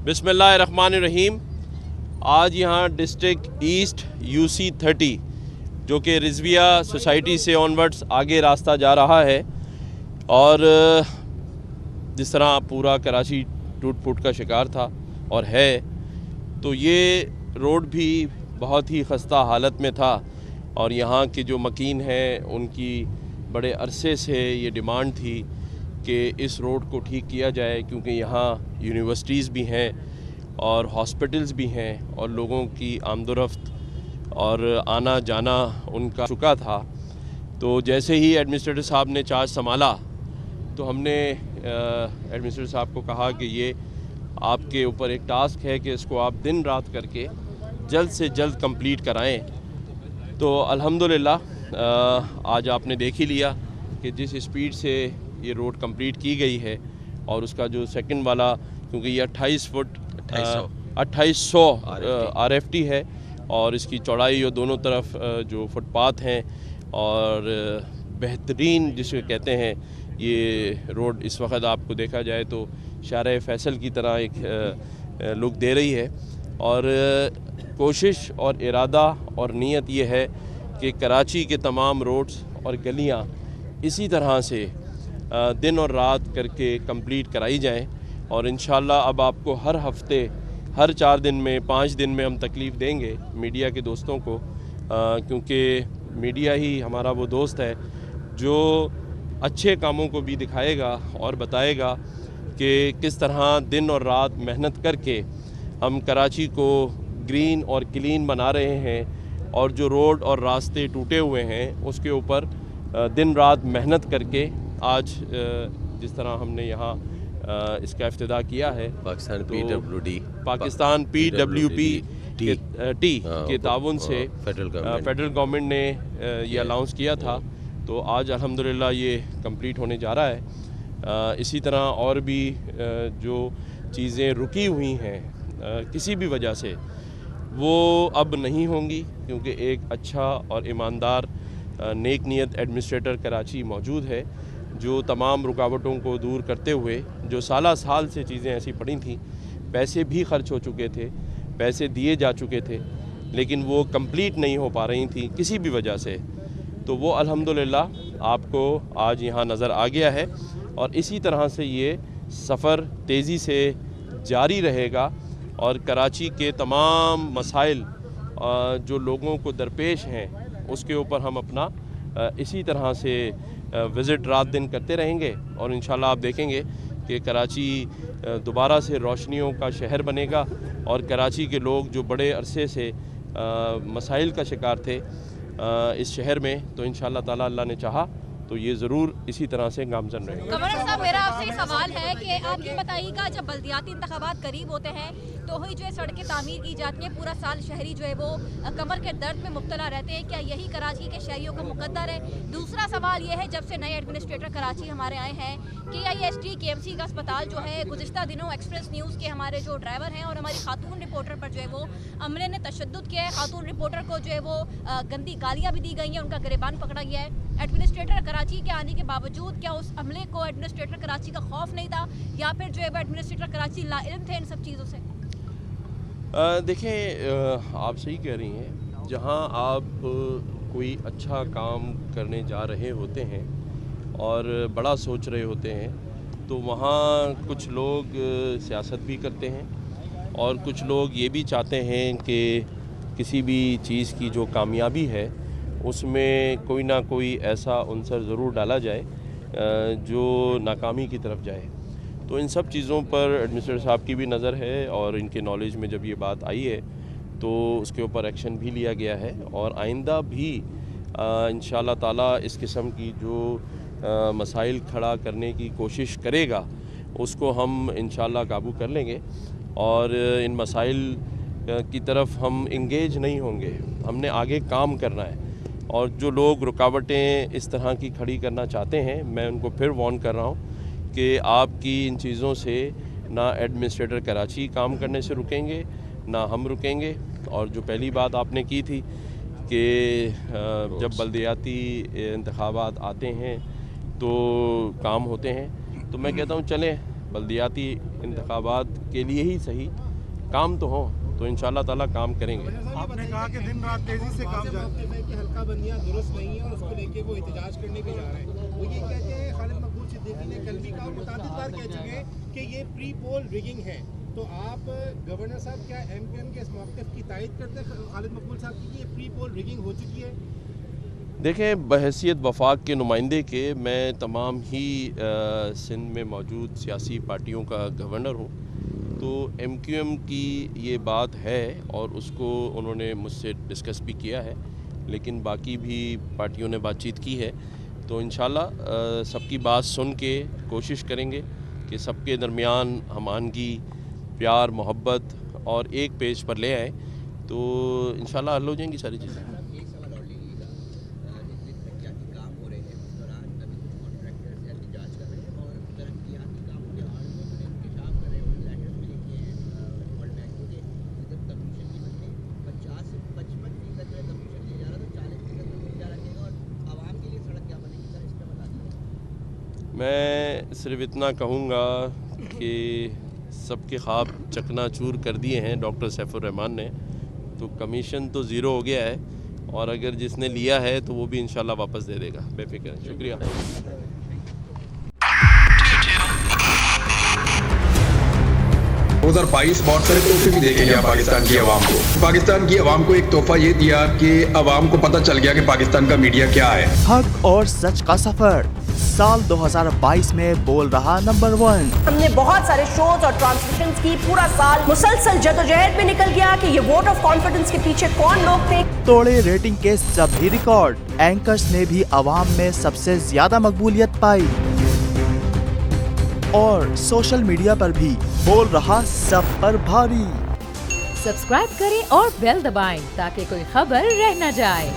बिस्मिल्लाहिर्रहमानिर्रहीम। आज यहाँ डिस्ट्रिक्ट ईस्ट UC 30 जो कि रिजविया सोसाइटी से ऑनवर्ड्स आगे रास्ता जा रहा है, और जिस तरह पूरा कराची टूट फूट का शिकार था और है, तो ये रोड भी बहुत ही खस्ता हालत में था। और यहाँ के जो मकीन हैं उनकी बड़े अरसे से ये डिमांड थी कि इस रोड को ठीक किया जाए, क्योंकि यहाँ यूनिवर्सिटीज़ भी हैं और हॉस्पिटल्स भी हैं और लोगों की आमदोरफ्त और आना जाना उनका चुका था। तो जैसे ही एडमिनिस्ट्रेटर साहब ने चार्ज संभाला तो हमने एडमिनिस्ट्रेटर साहब को कहा कि ये आपके ऊपर एक टास्क है कि इसको आप दिन रात करके जल्द से जल्द कंप्लीट कराएं। तो अल्हम्दुलिल्लाह आज आपने देख ही लिया कि जिस स्पीड से ये रोड कंप्लीट की गई है, और उसका जो सेकंड वाला, क्योंकि ये 2800 RFT है, और इसकी चौड़ाई और दोनों तरफ जो फुटपाथ हैं और बेहतरीन जिसे कहते हैं, ये रोड इस वक्त आपको देखा जाए तो शारे फैसल की तरह एक लुक दे रही है। और कोशिश और इरादा और नीयत ये है कि कराची के तमाम रोड्स और गलियां इसी तरह से दिन और रात करके कंप्लीट कराई जाएं। और इंशाल्लाह अब आपको हर हफ्ते, हर 4 दिन में, 5 दिन में हम तकलीफ़ देंगे मीडिया के दोस्तों को, क्योंकि मीडिया ही हमारा वो दोस्त है जो अच्छे कामों को भी दिखाएगा और बताएगा कि किस तरह दिन और रात मेहनत करके हम कराची को ग्रीन और क्लीन बना रहे हैं, और जो रोड और रास्ते टूटे हुए हैं उसके ऊपर दिन रात मेहनत करके आज जिस तरह हमने यहाँ इसका इफ्तिदा किया है, पाकिस्तान PWP के ताउन से फेडरल गवर्नमेंट ने ये अनाउंस किया था। तो आज अल्हम्दुलिल्लाह ये कंप्लीट होने जा रहा है। इसी तरह और भी जो चीज़ें रुकी हुई हैं किसी भी वजह से, वो अब नहीं होंगी, क्योंकि एक अच्छा और ईमानदार नेक नीयत एडमिनिस्ट्रेटर कराची मौजूद है जो तमाम रुकावटों को दूर करते हुए, जो साल से चीज़ें ऐसी पड़ी थीं, पैसे भी खर्च हो चुके थे, पैसे दिए जा चुके थे, लेकिन वो कंप्लीट नहीं हो पा रही थी किसी भी वजह से, तो वो अल्हम्दुलिल्लाह आपको आज यहाँ नज़र आ गया है। और इसी तरह से ये सफ़र तेज़ी से जारी रहेगा, और कराची के तमाम मसाइल जो लोगों को दरपेश हैं उसके ऊपर हम अपना इसी तरह से विज़िट रात दिन करते रहेंगे। और इंशाल्लाह आप देखेंगे कि कराची दोबारा से रोशनियों का शहर बनेगा, और कराची के लोग जो बड़े अरसे से मसाइल का शिकार थे इस शहर में, तो इंशाल्लाह ताला अल्लाह ने चाहा तो ये ज़रूर इसी तरह से गामजन रहेगा। गवर्नर साहब, मेरा आपसे सवाल है कि आप ये बताइएगा, जब बल्दियाती इंतखाबात करीब होते हैं तो ही जो है सड़कें तामीर की जाती हैं, पूरा साल शहरी जो है वो कमर के दर्द में मुब्तला रहते हैं, क्या यही कराची के शहरियों का मुकद्दर है? दूसरा सवाल ये है, जब से नए एडमिनिस्ट्रेटर कराची हमारे आए हैं, KIST KMC का अस्पताल जो है, गुज़िश्ता दिनों एक्सप्रेस न्यूज़ के हमारे जो ड्राइवर हैं और हमारी खातून रिपोर्टर पर जो है वो अमले ने तशद्दुद किया है, खातून रिपोर्टर को जो है वो गंदी गालियाँ भी दी गई हैं, उनका गिरबान पकड़ा गया है। एडमिनिस्ट्रेटर कराची के आने के बावजूद क्या उस अमले को एडमिनिस्ट्रेटर कराची का खौफ नहीं था, या फिर जो है वो एडमिनिस्ट्रेटर कराची लाइल्म थे इन सब चीज़ों से? देखें, आप सही कह रही हैं, जहां आप कोई अच्छा काम करने जा रहे होते हैं और बड़ा सोच रहे होते हैं, तो वहाँ कुछ लोग सियासत भी करते हैं, और कुछ लोग ये भी चाहते हैं कि किसी भी चीज़ की जो कामयाबी है उसमें कोई ना कोई ऐसा उनसर ज़रूर डाला जाए जो नाकामी की तरफ जाए। तो इन सब चीज़ों पर एडमिनिस्ट्रेटर साहब की भी नज़र है, और इनके नॉलेज में जब ये बात आई है तो उसके ऊपर एक्शन भी लिया गया है, और आइंदा भी इंशाल्लाह ताला इस किस्म की जो मसाइल खड़ा करने की कोशिश करेगा उसको हम इंशाल्लाह काबू कर लेंगे, और इन मसाइल की तरफ हम इंगेज नहीं होंगे। हमने आगे काम करना है, और जो लोग रुकावटें इस तरह की खड़ी करना चाहते हैं, मैं उनको फिर वार्न कर रहा हूँ कि आपकी इन चीज़ों से ना एडमिनिस्ट्रेटर कराची काम करने से रुकेंगे, ना हम रुकेंगे। और जो पहली बात आपने की थी कि जब बल्दियाती इंतखाबात आते हैं तो काम होते हैं, तो मैं कहता हूँ चलें بلدیاتی انتخابات کے لیے ہی صحیح کام تو ہوں تو انشاءاللہ تعالیٰ کام کریں گے. آپ نے کہا کہ دن رات تیزی سے کام جاتے ہیں کہ حلقہ بندیاں درست نہیں ہیں اور اس کو لے کے وہ احتجاج کرنے بھی جا رہے ہیں. وہ یہ کہتے ہیں خالد مقبول صدیقی نے کل بھی کہا اور متعدد بار کہہ چکے ہیں کہ یہ پری پول ریگنگ ہے. تو آپ گورنر صاحب کیا ایم کیو ایم کے اس موقف کی تائید کرتے ہیں خالد مقبول صاحب کی کہ یہ پری پول ریگنگ ہو چکی ہے؟ دیکھیں بحیثیت وفاق کے نمائندے کے میں تمام ہی سندھ میں موجود سیاسی پارٹیوں کا گورنر ہوں تو ایم کیو ایم کی یہ بات ہے اور اس کو انہوں نے مجھ سے ڈسکس بھی کیا ہے لیکن باقی بھی پارٹیوں نے بات چیت کی ہے تو انشاءاللہ سب کی بات سن کے کوشش کریں گے کہ سب کے درمیان ہم آہنگی پیار محبت اور ایک پیج پر لے آئیں تو انشاءاللہ حل ہو جائیں گی ساری چیزیں. میں صرف اتنا کہوں گا کہ سب کے خواب چکنا چور کر دیے ہیں ڈاکٹر سیف الرحمان نے تو کمیشن تو زیرو ہو گیا ہے اور اگر جس نے لیا ہے تو وہ بھی انشاءاللہ واپس دے دے گا. بے فکر ہیں. شکریہ. 2022 بہت سارے تحفے بھی دے کے گیا پاکستان کی عوام کو. پاکستان کی عوام کو ایک تحفہ یہ دیا کہ عوام کو پتہ چل گیا کہ پاکستان کا میڈیا کیا ہے. حق اور سچ کا سفر سال 2022 میں بول رہا نمبر 1. ہم نے بہت سارے شوز اور ٹرانسمیشنز کی پورا سال مسلسل جدوجہد میں نکل گیا کہ یہ ووٹ آف کانفیڈنس کے پیچھے کون لوگ تھے. توڑے ریٹنگ کے سبھی ریکارڈ. اینکرز نے بھی عوام میں سب سے زیادہ مقبولیت پائی اور سوشل میڈیا پر بھی بول رہا سب پر بھاری. سبسکرائب کریں اور بیل دبائیں تاکہ کوئی خبر رہ نہ جائے.